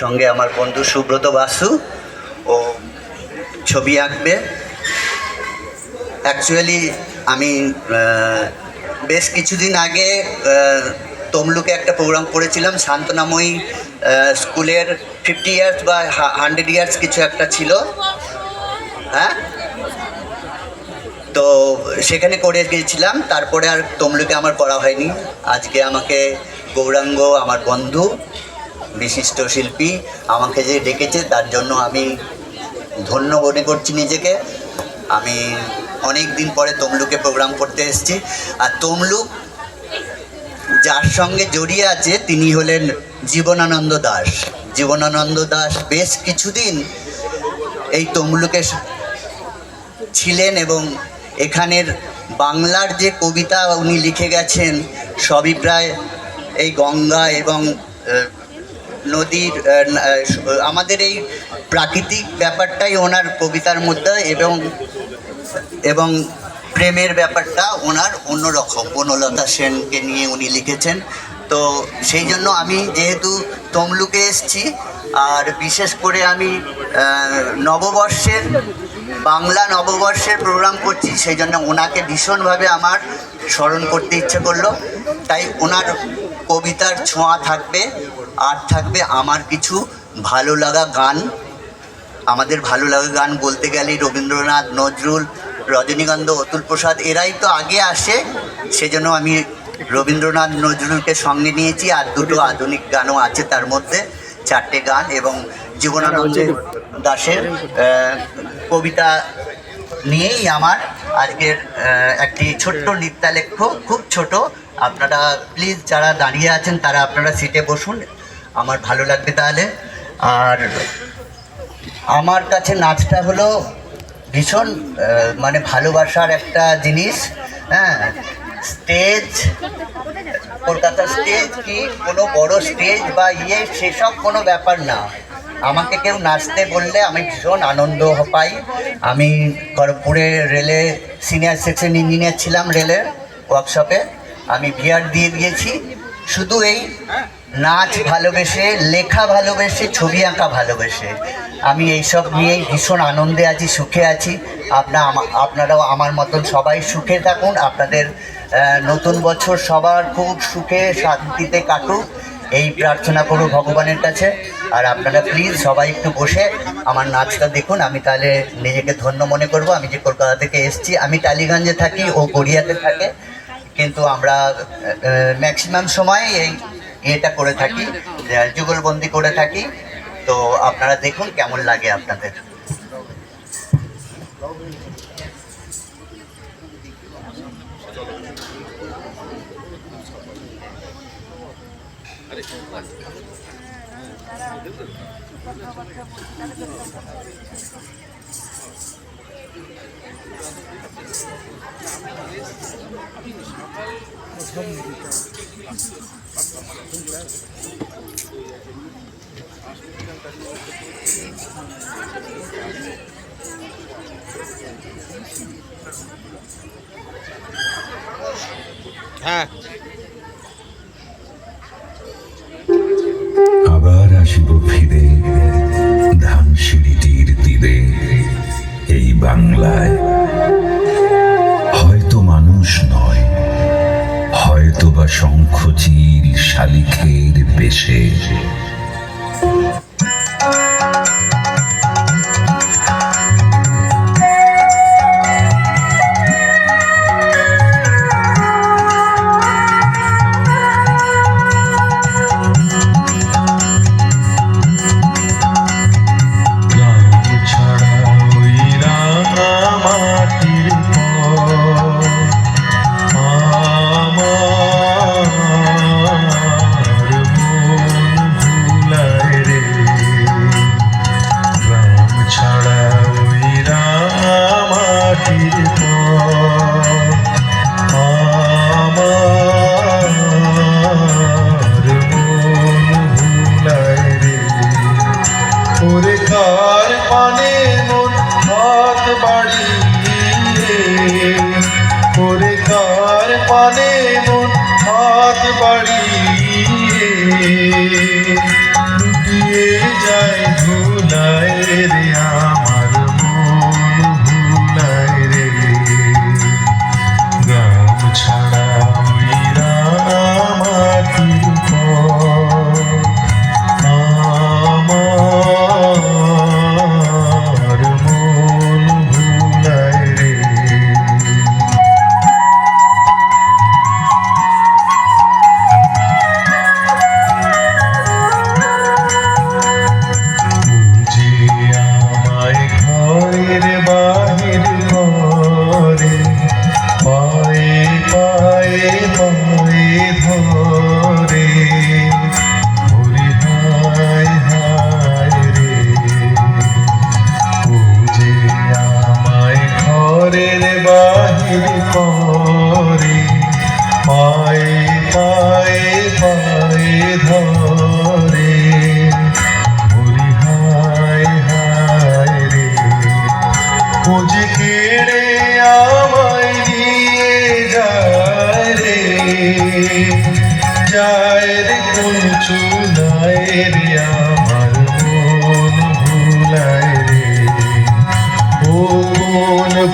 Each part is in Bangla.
সঙ্গে আমার বন্ধু সুব্রত বাসু, ও ছবি আঁকবে। অ্যাকচুয়ালি আমি বেশ কিছুদিন আগে তমলুকে একটা প্রোগ্রাম করেছিলাম, শান্তনাময়ী স্কুলের 50 ইয়ার্স বা 100 ইয়ার্স কিছু একটা ছিল, হ্যাঁ, তো সেখানে করে গিয়েছিলাম। তারপরে আর তমলুকে আমার করা হয়নি। আজকে আমাকে গৌরাঙ্গ, আমার বন্ধু, বিশিষ্ট শিল্পী, আমাকে যে ডেকেছে তার জন্য আমি ধন্য মনে করছি নিজেকে। আমি অনেক দিন পরে তমলুকে প্রোগ্রাম করতে এসেছি। আর তমলুক যার সঙ্গে জড়িয়ে আছে তিনি হলেন জীবনানন্দ দাশ। জীবনানন্দ দাশ বেশ কিছুদিন এই তমলুকে ছিলেন এবং এখানের বাংলার যে কবিতা উনি লিখে গেছেন সবই প্রায় এই গঙ্গা এবং নদীর, আমাদের এই প্রাকৃতিক ব্যাপারটাই ওনার কবিতার মধ্যে, এবং প্রেমের ব্যাপারটা ওনার অন্যরকম। বনলতা সেনকে নিয়ে উনি লিখেছেন। তো সেই জন্য আমি যেহেতু তমলুকে এসেছি, আর বিশেষ করে আমি নববর্ষের, বাংলা নববর্ষের প্রোগ্রাম করছি, সেই জন্য ওনাকে ভীষণভাবে আমার স্মরণ করতে ইচ্ছে করলো। তাই ওনার কবিতার ছোঁয়া থাকবে, আর থাকবে আমার কিছু ভালো লাগা গান। আমাদের ভালো লাগা গান বলতে গেলেই রবীন্দ্রনাথ, নজরুল, রজনীকান্ত, অতুল প্রসাদ এরাই তো আগে আসে। সেজন্য আমি রবীন্দ্রনাথ, নজরুলকে সঙ্গে নিয়েছি, আর দুটো আধুনিক গানও আছে তার মধ্যে, 4টে গান, এবং জীবনানন্দ দাশের কবিতা নিয়েই আমার আজকের একটি ছোট্ট নৃত্যালেখ্য, খুব ছোট। আপনারা প্লিজ যারা দাঁড়িয়ে আছেন তারা আপনারা সিটে বসুন, আমার ভালো লাগবে তাহলে। আর আমার কাছে নাচটা হলো ভীষণ মানে ভালোবাসার একটা জিনিস, হ্যাঁ। স্টেজ, কলকাতা স্টেজ কি কোনো বড় স্টেজ বা সেসব কোনো ব্যাপার না। আমাকে কেউ নাচতে বললে আমি ভীষণ আনন্দ পাই। আমি খড়গপুরে রেলে সিনিয়র সেকশন ইঞ্জিনিয়ার ছিলাম, রেলের ওয়ার্কশপে আমি ভিআর দিয়ে দিয়েছি। শুধু এই নাচ ভালোবেসে, লেখা ভালোবেসে, ছবি আঁকা ভালোবেসে আমি এইসব নিয়েই ভীষণ আনন্দে আছি, সুখে আছি। আপনারাও আমার মতন সবাই সুখে থাকুন। আপনাদের নতুন বছর সবার খুব সুখে শান্তিতে কাটুক, এই প্রার্থনা করব ভগবানের কাছে। আর আপনারা প্লিজ সবাই একটু বসে আমার নাচটা দেখুন, আমি তাহলে নিজেকে ধন্য মনে করব। আমি যে কলকাতা থেকে এসেছি, আমি টালিগঞ্জে থাকি, ও গড়িয়াতে থাকে, কিন্তু আমরা ম্যাক্সিমাম সময় এটা করে থাকি, যুগলবন্দি করে থাকি। তো আপনারা দেখুন কেমন লাগে আপনাদের। হ্যাঁ, আবার আসিব ফিরে ধানসিঁড়িটির তীরে, এই বাংলায় হয়তো মানুষ নয়, হয়তো বা শঙ্খচিল শালিখের বেশে। বাড়িয়ে লুটিয়ে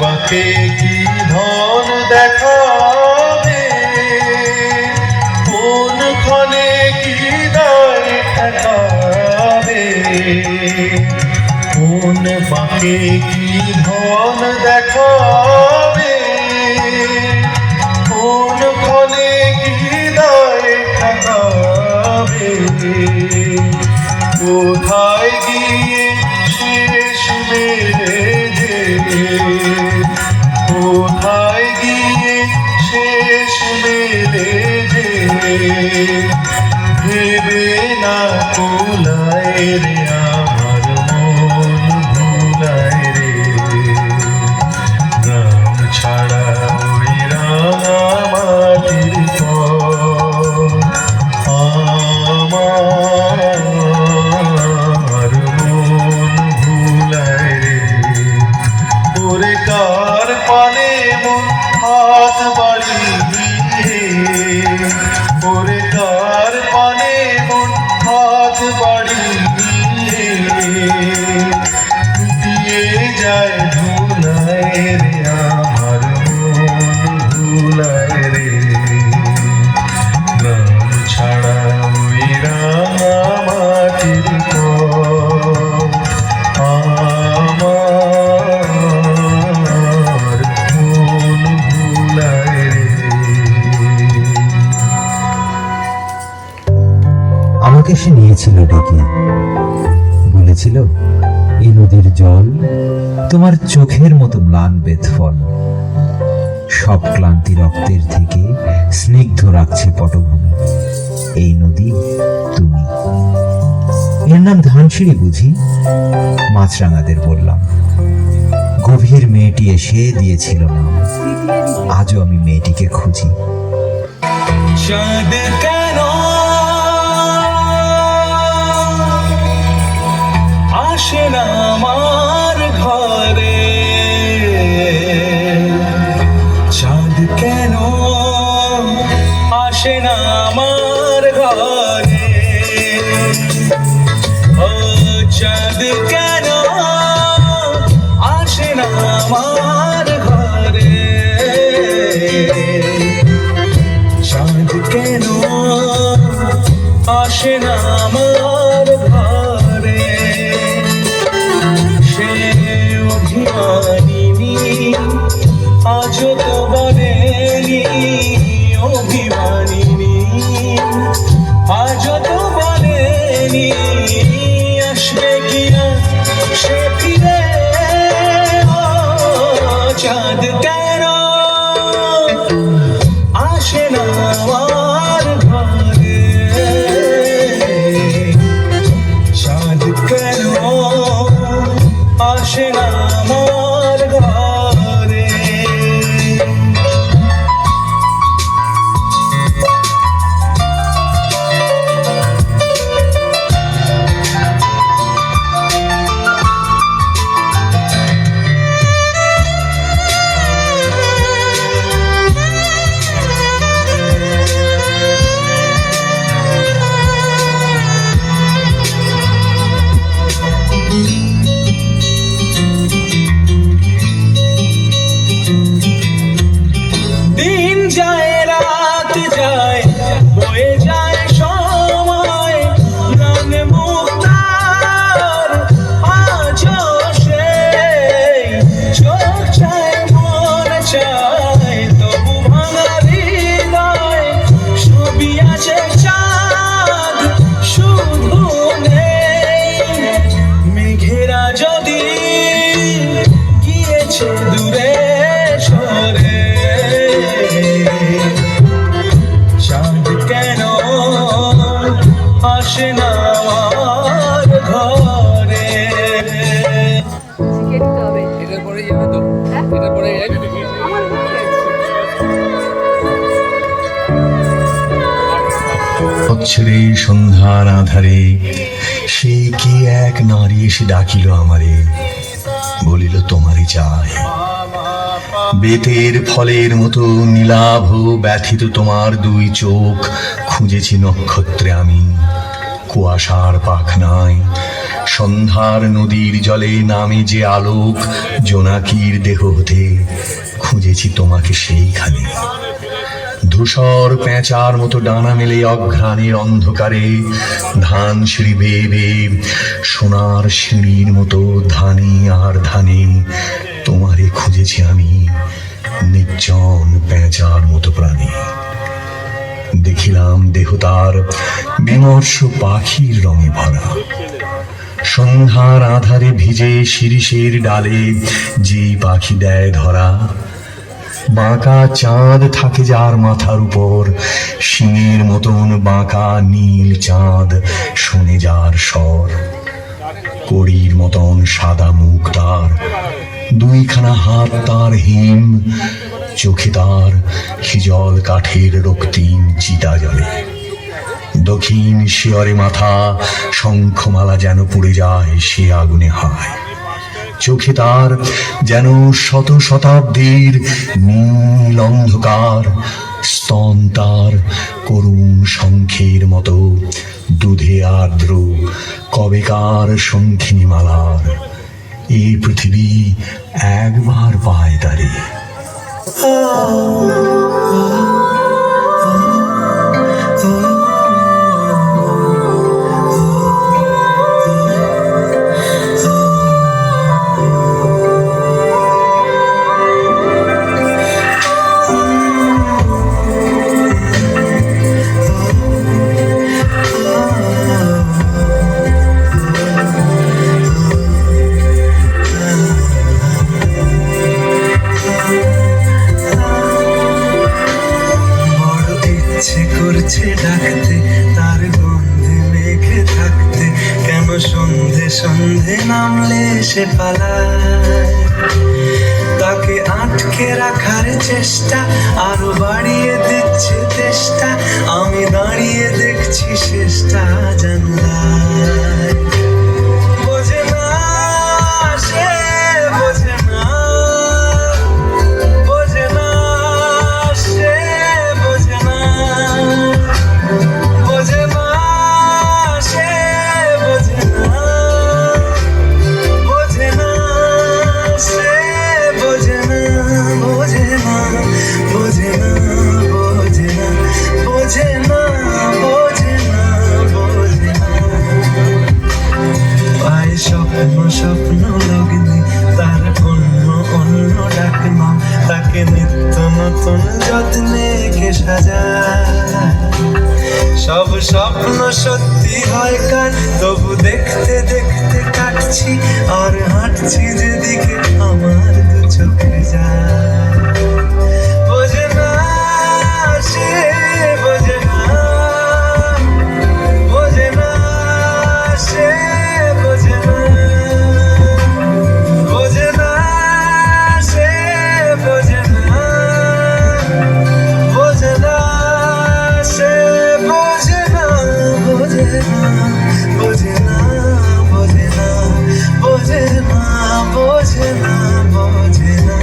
বাঁকে কি ধন দেখাবে, কোন ক্ষণে কি দায় ঠেকাবে, কোন বাঁকে কি ধন দেখাবে, কোন ক্ষণে কি দায় ঠেকাবে, কোথায় গিয়ে শেষ মেলে যে, কোথায় গিয়ে শেষ মেলে যে, ভেবে না কুলায় রে আমার মন ভুলায় রে, গ্রাম ছাড়া ওই রাঙা মাটির পর আমার মন ভুলায় রে। ওরে কার পানে মন হাত বাড়িয়ে, ওরে কার পানে মন হাত বাড়িয়ে, দিয়ে যায় ধুলায় রে আমার মন ভুলায় রে, গ্রাম ছাড়া ওই রাঙা মাটির পর আমার মন ভুলায় রে। আমাকে সে নিয়েছিল ডেকে, বলেছিল এই নদীর জল তোমার চোখের মতো ম্লান বেদফল, সব ক্লান্তি রক্তের থেকে স্নিগ্ধ রাখছে পটভূমি, এই নদী তুমি। এর নাম ধানসিঁড়ি বুঝি? মাছরাঙাদের বললাম। গভীর মেয়েটি এসে দিয়েছিল নাম, আজও আমি মেয়েটিকে খুঁজি। চাঁদ কেন আসে না আমার ঘরে, চাঁদ কেন আসে না আমার ঘরে, ও চাঁদ কেন আসে না আমার ঘরে, চাঁদ কেন আসে না আমার ঘরে, সে অভিমানিনী আজও তো বলেনি, অভিমানিনী আজও তো বলেনি, আসবে কিনা সে ফিরে, ও চাঁদ কেন আসে না আমার ঘরে, চাঁদ কেন আসে না আমার ঘরে। দিন যায় রাত যায় বয়ে যায় সময়, রঙ মুক্তার আজও সেই চোখ চায় মন চায়, তবু ভাঙা হৃদয় ছবি আছে চাঁদ শুধু নেই, মেঘেরা যদি গিয়েছে দূরে সরে, চাঁদ কেন আসে না আমার ঘরে। শিখে নিতে হবে। এটার পরে যাবে তো, হ্যাঁ? এটার পরে যাবে। আমার মনে রয়েছে। ছেড়ে সন্ধ্যার আধারে সেই কি এক নারী এসে ডাকিল আমারে, বলিল তোমারই চাই, বেতের ফলের মতো নীলাভ ব্যথিত তোমার দুই চোখ খুঁজেছি নক্ষত্রে আমি, কুয়াশার পাখনায় সন্ধ্যার নদীর জলে নামে যে আলোক জোনাকির দেহ হতে, খুঁজেছি তোমাকে সেইখানে। ধূসর পেঁচার মতো ডানা মেলে অঘ্রাণের অন্ধকারে, ধান সিঁড়ি বেয়ে বেয়ে সোনার সিঁড়ির মতো ধানে আর ধানে তোমারে খুঁজেছি আমি, নির্জন পেঁচার মতো প্রাণী। দেখিলাম দেহ তার বিমর্ষ পাখির রঙে ভরা, সন্ধ্যার আধারে ভিজে শিরিষের ডালে যে পাখি দেয় ধরা। বাঁকা চাঁদ থাকে যার মাথার উপর, শিঙের মতন বাঁকা নীল চাঁদ শোনে যার স্বর। কড়ির মতন সাদা মুখ তার, দুইখানা হাত তার হিম, চোখে তার হিজল কাঠের রক্তিম চিতা জ্বলে। দক্ষিণ শিয়রে মাথা, শঙ্খমালা যেন পুড়ে যায় সে আগুনে হায়। চোখে তার যেন শত শতাব্দীর নীল অন্ধকার, স্তন তার করুণ শঙ্খের মতো দুধে আর্দ্র কবেকার শঙ্খিনী মালার। এই পৃথিবী একবার পায় তারে। করছে ডাকতে, তার গন্ধে মেঘে থাকতে, কেন সন্ধে সন্ধে নামলে সে পালায়। তাকে আটকে রাখার চেষ্টা আরো বাড়িয়ে দিচ্ছে চেষ্টা, আমি দাঁড়িয়ে দেখছি শেষটা জানলায়। বোঝে না সে, বোঝে না, বোঝে না সে, বোঝে না, বোঝে না সে, বোঝে না, বোঝে না সে, বোঝে না, বোঝে না, বোঝে না, বোঝে না, বোঝে না, বোঝে না, বোঝে না। পায় স্বপ্ন স্বপ্ন লগ্নে, তার অন্য অন্য ডাকনা, তাকে নিত্য নতুন যত্নে কে সাজায়। সব স্বপ্ন সত্যি হয় কার, তবু দেখতে দেখতে কাটছি আর হাঁটছি যেদিকে আমার দু চোখে যায়। বোঝে না সে, বোঝে না, বোঝে না সে, বোঝে না, বোঝে না সে, বোঝে না, বোঝে না সে, বোঝে না, বোঝে না, বোঝে না, বোঝে না, বোঝে না, বোঝে না, বোঝে না।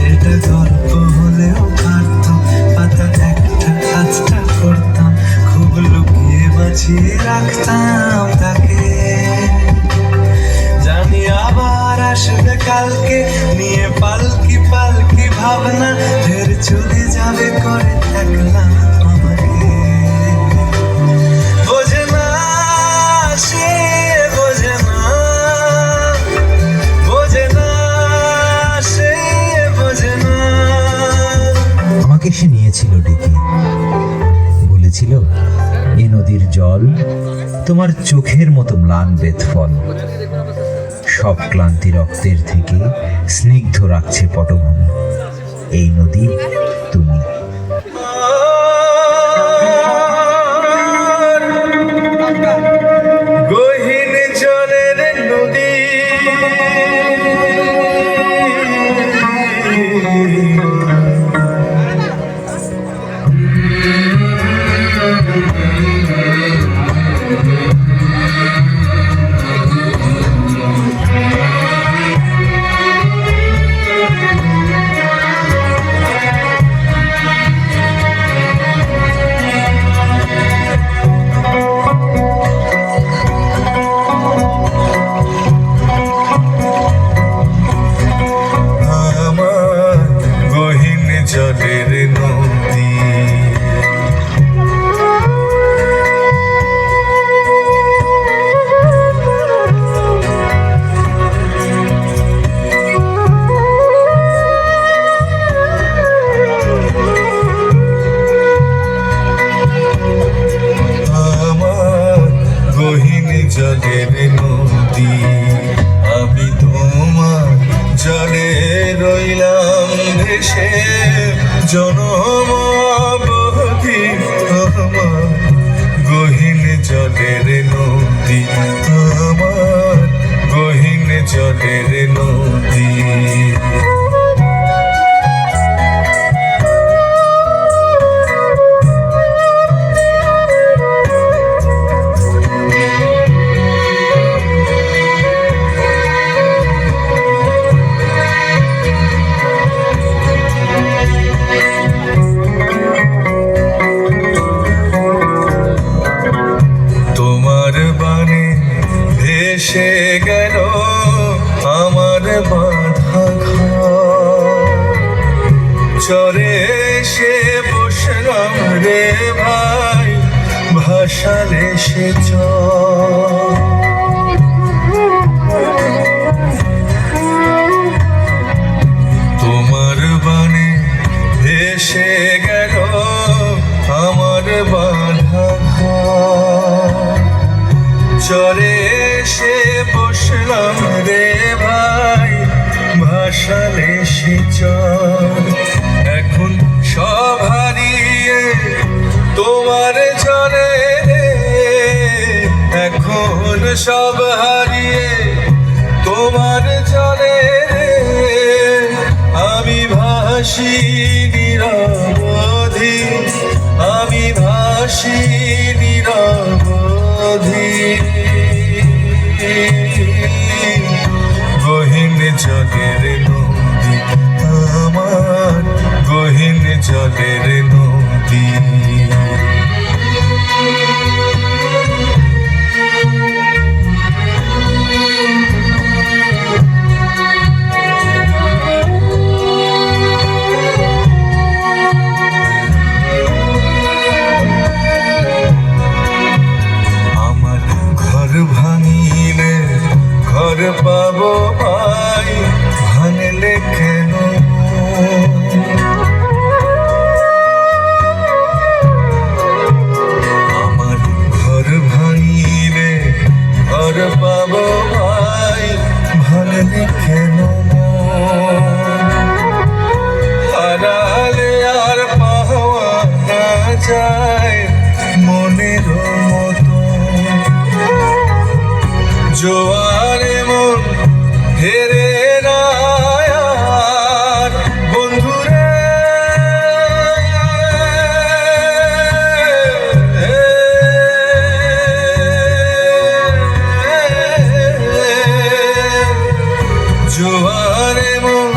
এটা গল্প হলেও পারত, পাতা একটা কাজটা করতাম, খুব লুকিয়ে বাঁচিয়ে রাখতাম তাকে। জানি আবার আসবে কালকে, নিয়ে পালকি পালকি ভাবনা, ফের চলে যাবে করে থাকলাম আমাকে। বোঝে না সে, বোঝে না, বোঝে না সে, বোঝে না। আমাকে সে নিয়েছিল ডেকে, বলেছিল এ নদীর জল তোমার চোখের মতো ম্লান বেদফল, সব ক্লান্তি রক্তের থেকে স্নিগ্ধ রাখছে পটভূমি। এই নদী তুমি। গহীন জলের নদী, আমার গহীন জলের নদী আমার গহীন জলের নদী আমি তোমার জলে রইলাম ভেসে জনম অবধি আমার গহীন জলের নদী আমার গহীন জলের নদী তোমার বাণী ভেসে গেল আমার বাঁধা ঘর চরে সে বসলাম রে ভাই ভাসালে সে তোমার বাণী ভেসে গেল আমার বাঁধা ঘর চরে সে বসলাম রে ভাই ভাসালে সে চর এখন সব হারিয়ে তোমার জলে এখন সব হারিয়ে তোমার জলে আমি ভাসি নিরবধি আমি ভাসি নিরবধি গহীন জলের নদী আমার গহীন জলের নদী আমার ঘর ভাঙিলে ঘর পাবো ভাই ভাঙলে কেন আমার ঘর ভাঙিলে ঘর পাবো ভাই ভাঙলে কেন হারালে আর পাওয়া না যায় মনের মতো জোয়ারে মন হেরে না আর বন্ধুরে জোয়ারে মন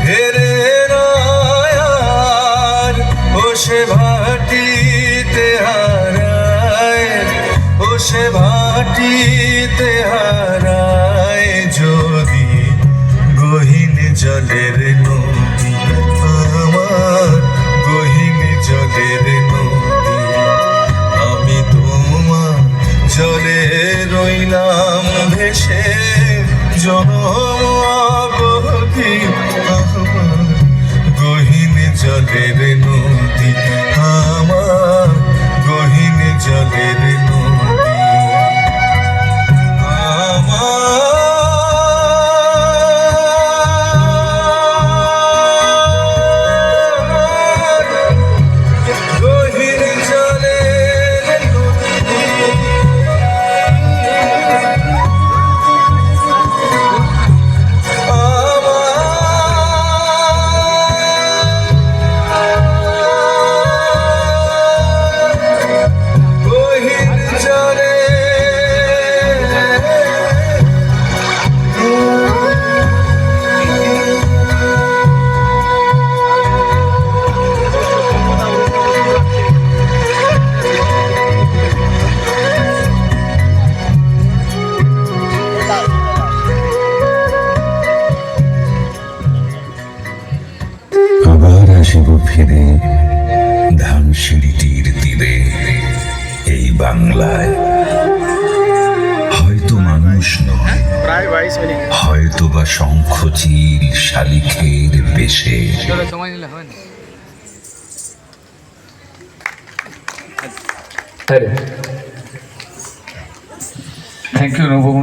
হেরে না আর ও সে ভাটিতে হারায় ও সে ভাটিতে হারায় যদি গহীন জলের নদী আমার গহীন জলের নদী আমি তোমার জলে রইলাম ভেসে জনম অবধি আমার গহীন জলের নদী আমার গহীন জলের নদী আমার গহীন জলের নদী বাংলায় হয়তো মানুষ নয়, প্রায় 22 মিনিট হয়তো বা শঙ্খচিল শালিখের বেশে। চলো, সময় নিলে হবে না। Thank you Nabakumar.